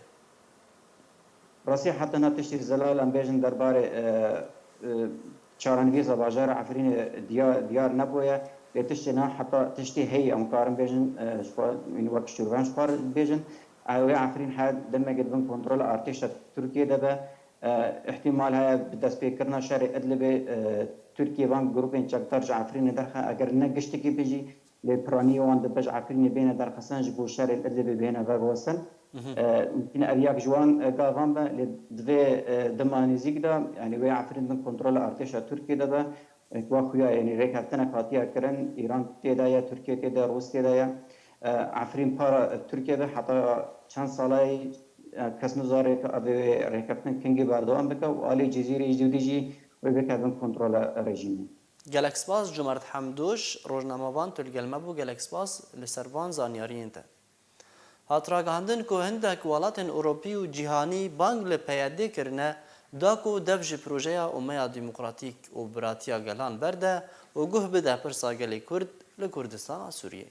راستی حتی نتشتیر زلال ام بیژن درباره چارنویز باجر عفرین دیار نبوده تشتی نه حتی تشتی هی امکارم بیژن این وقت شروعش کار بیژن اوی عفرین حد دمه بن کنترل ارتش ترکیه ده احتمال های دست پیکرنا شهر ادلب ترکیه وان گروپین چکتار عفرین درخه اگر نگشتی کی بیجی لپرانی وان دبج عفرین بین درخسان جبو شهر ادلب بین و واسن ممكن أرياك جوان قاضان با لدوی دمانيزيك دا يعني وي عفرين من كنترول ارتشا تركيا دا با كواخويا يعني ريك هفتنا قاتيا كرن إيران تيدايا تركيا تيدا روس تيدايا عفرين بارا تركيا دا حتى چند سالاي کس نزاره که ابی رکبتن کنگی بردوام بکه و آلی جزیره جدودی جی و بکردن کنترل رژیم. گلکسپاس جمرت حمدوش روزنامه‌وان تلگلمه بو گلکسپاس لسروان زانیاری انت. هاتراگاندن که هندک ولات اروپی و جهانی بانگ لپیاده کرنه داکو دفج پروژه امه دموکراتیک و براتیا گلان برده و گوه بده پرسا گلی کرد لکردستان سوریه.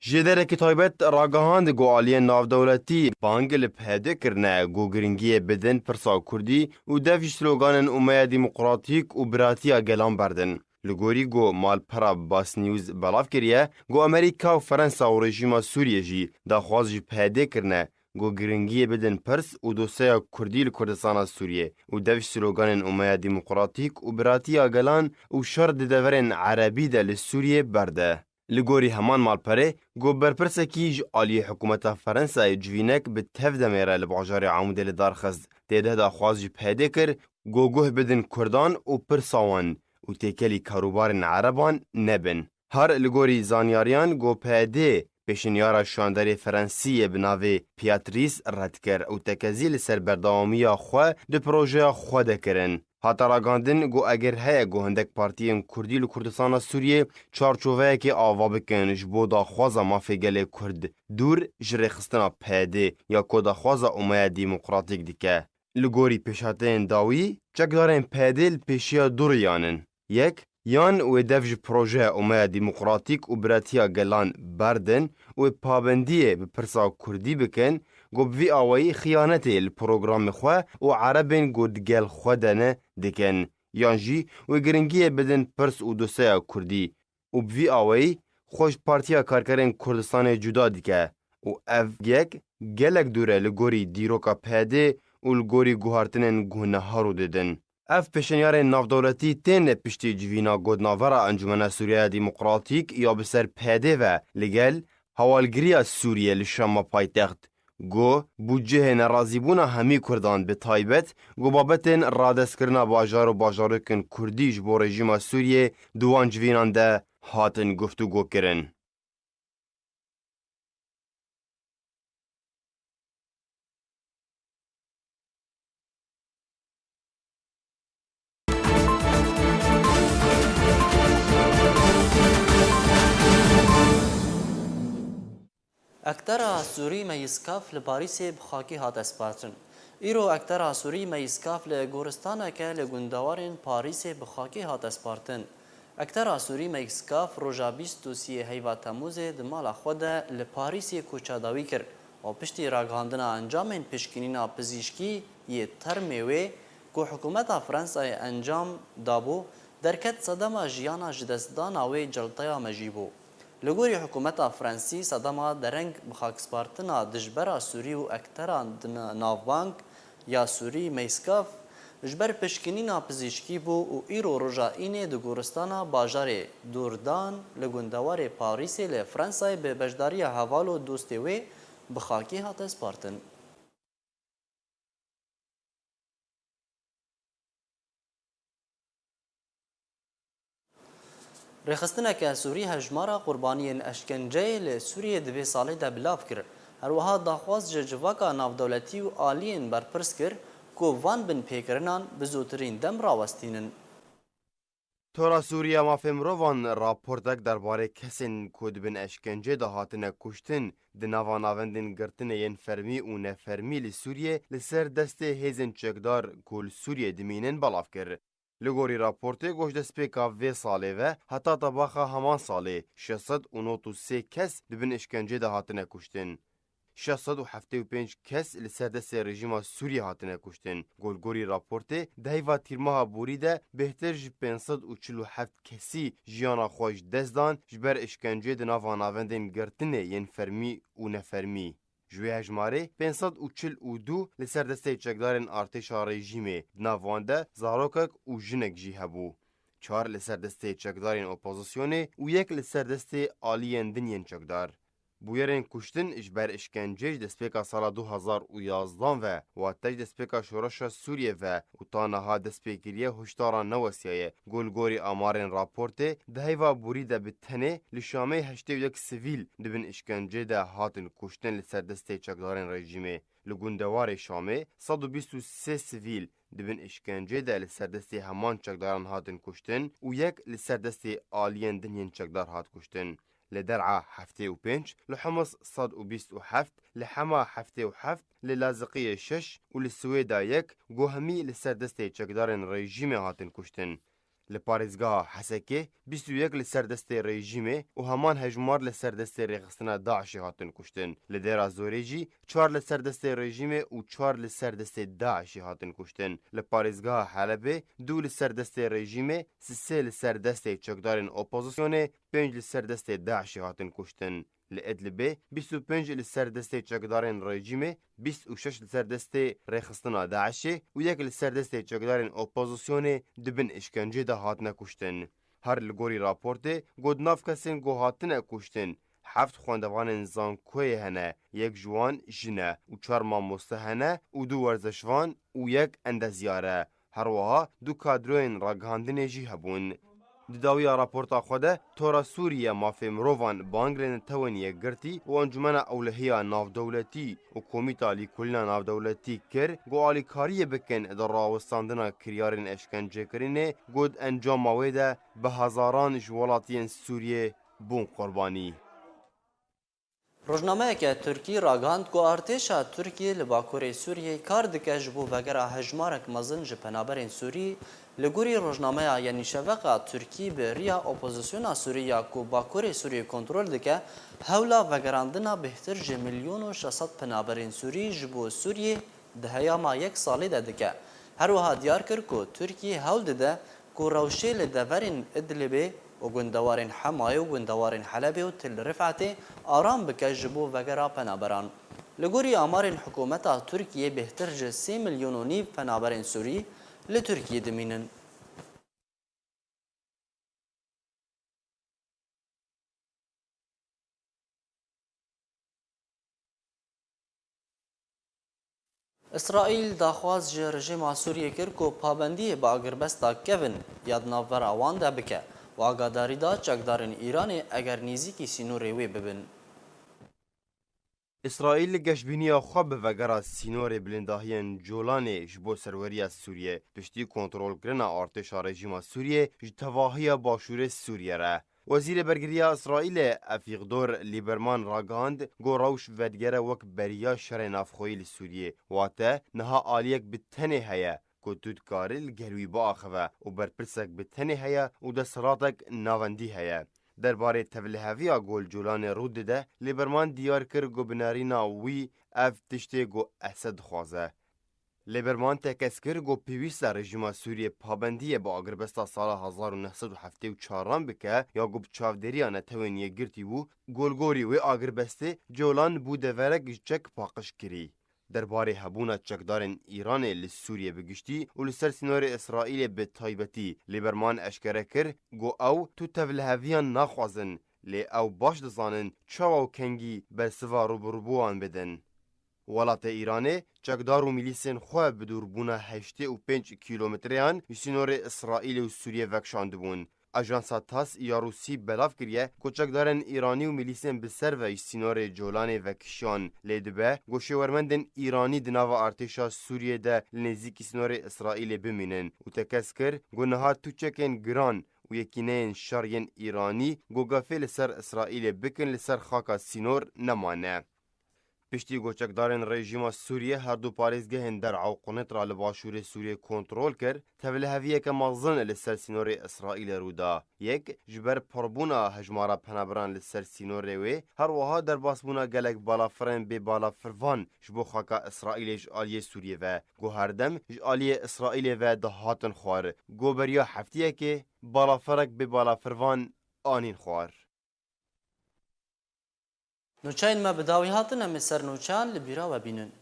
جدرکی تایبت راگهاند گو آلیه نافدولتی بانگ لپیاده کرنه گو گرنگی بدن پرسا کردی و دفج سلوگان امه دموکراتیک و براتیا گلان بردن. لگوری گو مالپرا باس نیوز بلاف کریه گو امریکا و فرانسا و رژیم سوریه جی داخواز جی پیاده کرنه گو گرنگی بدن پرس و دوسیا کردی لکردستان سوریه و دوش سلوگان امه دموکراتیک و براتیا گلان و شرد دورن عربی ده لسوریه برده. لگوری همان مالپره گو برپرسکی آلی حکومت فرانسا جوینک به تفده میره لبعجار عمود لدار خزد دیده داخواز جی پیاده کر گو گوه بدن کردان و پرساوان و تکلی کاروبار عربان نبن. هر لگوری زانیاریان گو پیاده پیشنیار شانداری فرانسیه بناوی پیاتریس رد کر و تکزیل سربردامی خواه ده پروژه خواه ده کرن. حتی راگاندن گو اگر های گو هندک پارتیین کردی لکردستان سوریه چارچوه که آوا بکن جبو دا خوازا مافیگل کرد دور جرخستنا پیاده یا که دا خوازا امه دموکراتیک دیکه. لگوری پیشاتین داوی چکدارین پیاده پیشیا دوریانن. یک یان و دفج پروژه امه دموکراتیک و براتیا گلان بردن و پابندیه به پرسا کردی بکن گو بوی آوایی خیانتی الپروگرام خواه و عربین گو دگل خودنه دکن یان جی و گرنگیه بدن پرس و دوسیا کردی و بوی آوایی خوش پارتیا کارکرین کردستان جدا دیکه و اف یک گلک دوره لگوری دیروکا پیده و لگوری گوهارتنین گونه هارو ددن. اف پیشنیار نافدولتی تین پشتی جوینا گودناورا انجمن سوریه دموکراتیک یا بسر پیده و لگل حوالگری سوریه لشام پایتخت گو بودجه نرازیبونا همی کردان به تایبت گو بابتن رادس کرنا باجار و باجارکن کردیش با رژیم سوریه دوان جوینان ده هاتن گفتگو کرن. اکترا سوری میسکاف لپاریس بخاکی هات اسپارتن. ایرو اکترا سوری میسکاف لگورستانه که لگندوارن پاریس بخاکی هات اسپارتن. اکترا سوری میسکاف روژا 23 هیوا تموز دمال خود لپاریس کوچاداوی کرد و پشتی راگهاندن انجام پشکنینا پزیشکی یه ترمیوه که حکومت فرانسا انجام دابو درکت صدام جیانا جدستدانا و جلطیا مجیبو. لگوری حکومت فرانسی صدما درنگ بخاک سپارتنا دجبرا سوری و اکتران ناوبانک یا سوری میسکاف جبر پشکنینا پزیشکی بو و ایرو رجا اینه دو گورستانا باجار دوردان لگندوار پاریسی لفرانسای به بجداری حوال و دوستیوی بخاکی هات سپارتن. رخصتنا که سوری هجمارا قربانیین اشکنجه لسوریه دوی ساله ده بلاف کرد. هر وها داخواز جواکا نافدولتی و آلین برپرس کرد که وان بن پیکرنان بزودترین دم راوستینن. تورا سوریه مافمروان راپورتک درباره کسین کود بن اشکنجه ده هاتنه کشتن ده نواناوندن گرتنه ین فرمی و نفرمی لسوریه لسر دست هیزن چکدار کل سوریه دمینن بلاف کرد. لگوری راپورته گوش دسپیکا وی ساله و حتی طباخا همان ساله 693 کس دبن اشکنجه ده هاتنه کشتن. 675 کس لسردست رژیم سوریه هاتنه کشتن. گلگوری راپورته دهیوا تیرماها بوریده بهتر ج 547 کسی جیانا خوش دزدان جبر اشکنجه ده ناواناوندن گرتنه ین فرمی و نفرمی. جوی هجماره 542 لسر دسته چکدارن ارتشا رژیمه ناوانده زاروکک و جنک جی هبو. 4 لسر دسته چکدارن اپوزیسیونه و 1 لسر دسته آلیین دنین چکدار. بویرên kuştin ji ber işkencê ji destpêka sala 2011 ve watte ji destpêka şoreşa Sûriye ve û ta niha destpêkiriye huşdara Newesiyayê golgorî amarên raportê di heyva borî de bi tenê li Şamê 81 sivîl dibin işkencê de hatin kuştin li ser destê çekdarên rejîmê. Li gundewarê Şamê 123 sivîl dibin işkencê de li ser destê heman çekdaran hatin kuştin û yek li ser destê aliyên dinyên çekdar hat kuştin. li der'a 75 li Homs 127 li Hema 77 li Laziqiyê 6 û li Swêda 1 got hemî li ser destê çekdarên rejîmê hatin kuştin. Li Parêzgeha Hesekê 21 li ser destê rejîmê û heman hejmar li ser destê rêxistina Daişê hatin kuştin. Li Dêra Zorê jî 4 li ser destê rejîmê û 4 li ser destê Daişê hatin kuştin. Li Parêzgeha Helebê 2 li ser destê rejîmê, 3 li ser destê çekdarên opozisyonê, 5 li ser destê Daişê hatin kuştin. Li Idlibê 25 li ser destê çekdarên rejîmê, 26 li ser destê rêxistina Daişê û 1 li ser destê çekdarên opozisyonê dibin işkencê de hatine kuştin. Her li gorî raportê got nav kesên got hatine kuştin. 7 xwendevanên zankoyê hene, 1 ji wan jin e û 4 mamoste hene û 2 werzeşvan û 1 endezyar e. Her wiha 2 kadroyên ragihandinê jî hebûn. Di dawiya raporta xwe de Tora Sûriye mafê mirovan bangirên tewaniye girtî û Encumena Ewlehiya Navdewletî û Komîta Lîkolîna Navdewletî kir got alîkariyê bikin di rawestandina kiryarên eşkencekirinê got encama wê de bi hezaran ji welatiyên Sûriyê bûn qurbanî. Rojnameyeke Tirkî ragihand ku artêşa Tirkiyê li Bakurê Sûriyê kar dike ji bo vegera hejmarek mezin ji penaberên Sûrî li gorî rojnameya Yenîşeveqa Tirkî bi riya opozisyona Sûriya ku Bakurê Sûriyê kontrol dike hewla vegerandina bêhtir ji 1 milyon û 600 penaberên Sûrî ji bo Sûriyê di heyama 1 salê de dike. Her wiha diyar kir ku Tirkiyê hewl dide ku rewşê li deverên Idlibê û gundewarên Hemayê û gundewarên Helebê û Til Rifetê aram bike ji bo vegera penaberan. Li gorî amarên hikûmeta Tirkiyê bêhtir ji 3 milyon û nîv penaberên Sûrî li Tirkiyê dimînin. İsraîl daxwaz ji rejîma Sûriyê kir ku pabendiyê bi agirbesta kevin ya di navbera wan de bike û agadarî da çekdarên Îranê eger nêzîkî sînorê wê bibin. İsraîl li geşbîniya xwe bi vegera sînorê bilindahiyên Colanê ji bo serweriya Sûriye piştî kontrolkirina artêşa rejîma Sûriye ji tevahiya başûrê Sûriye re. Wezîrê Bergiriya Îsraîlê Efîqdor Lieberman ragihand got rewş vedgere wek beriya şerê navxweyî li Sûriyê wate niha aliyek bi tenê heye ku tu dikarî li gel wî biaxive û berpirsek bi tenê heye û desthilatek navendî heye. Derbarê tevliheviya Golcolanê rû dide, Lieberman diyar kir got binarîna wî ev tiştê got Esed dixwaze. Lieberman tekez kir got pêwîst e rejîma Sûriyê pabendiyê bi agirbesta sala 1974 bike ya got bi çavdêriya netewên yekgirtî bû, golgorî wê agirbestê Colan bû deverek ji çek paqij kirî. Derbarê hebûna çekdarên Îranê li Sûriye bi giştî û li ser sînorê Îsraîlê bi taybetî Lieberman eşkere kir got ew tu tevliheviyan naxwazin lê ew baş dizanin çawa û kengî bersiva rûbirûbûwan bidin. Welatê Îranê çekdar û milîsên xwe bi dûrbûna 85 kilometreyan ji sînorê İsraîlê û Sûriye vekşandibûn. Ajansa TASS ya Rûsî belav kiriye ku çekdarên Îranî û milîsên bi ser ve ji sînorê Colanê vekişiyan lê dibe got şêwermendên Îranî di nava artêşa Sûriyê de li nêzîkî sînorê İsraîlê bimînin û tekez kir got niha tûçekên giran û yekîneyên şer yên Îranî got gefê li ser İsraîlê bikin li ser xaka sînor nemane. Piştî goçekdarên rejîma Sûriye her du parêzgehên der'a û Qunetra li başûrê Sûriyê kontrol kir, tevliheviyeke mezin li ser sînorê İsraîlê rû da. Yek, ji ber pirbûna hejmara penaberan li ser sînorê wê, her wiha derbasbûna gelek balafirên bê balafirvan ji bo xaka İsraîlê ji aliyê Sûriye ve. Got herdem ji aliyê İsraîlê ve dihatin xwar. Got beriya heftiyekê balafirek bê balafirvan anîn xwar. Nûçeyên me bi dawî hatin em ê ser nûçeyan li bîra we bînin.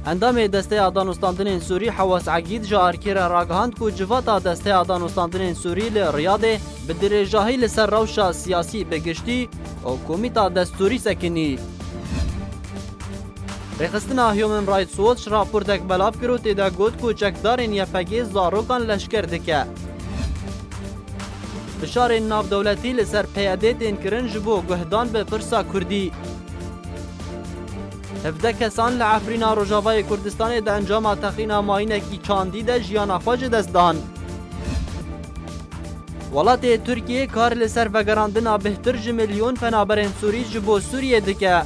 اندام دسته دانوستاندنên Sûrî Hewas Egîd ji Arkêra ragihand ku civata desteya danûstandanên Sûrî li Riyadê bi dirêjahî li ser rewşa siyasî bigiştî û komîta destûrî sekinî. Rêxistina Human Rights Watch raportek belav kir û têde got ku çekdarên YPG zarokan leşker dike. Fişarên navdewletî li ser PYD tên kirin ji bo guhdan bi pirsa Kurdî. 17 kesan li Efrîna Rojavayê Kurdistanê de encama texîna mayînekî çandî de jiyana xwe ji dest dan. Welatê Tirkiyê kar li ser vegerandina bihtir ji milyon penaberên Sûrî ji bo Sûriyê dike.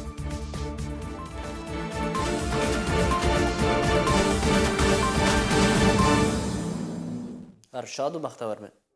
Erşad û bextewer min.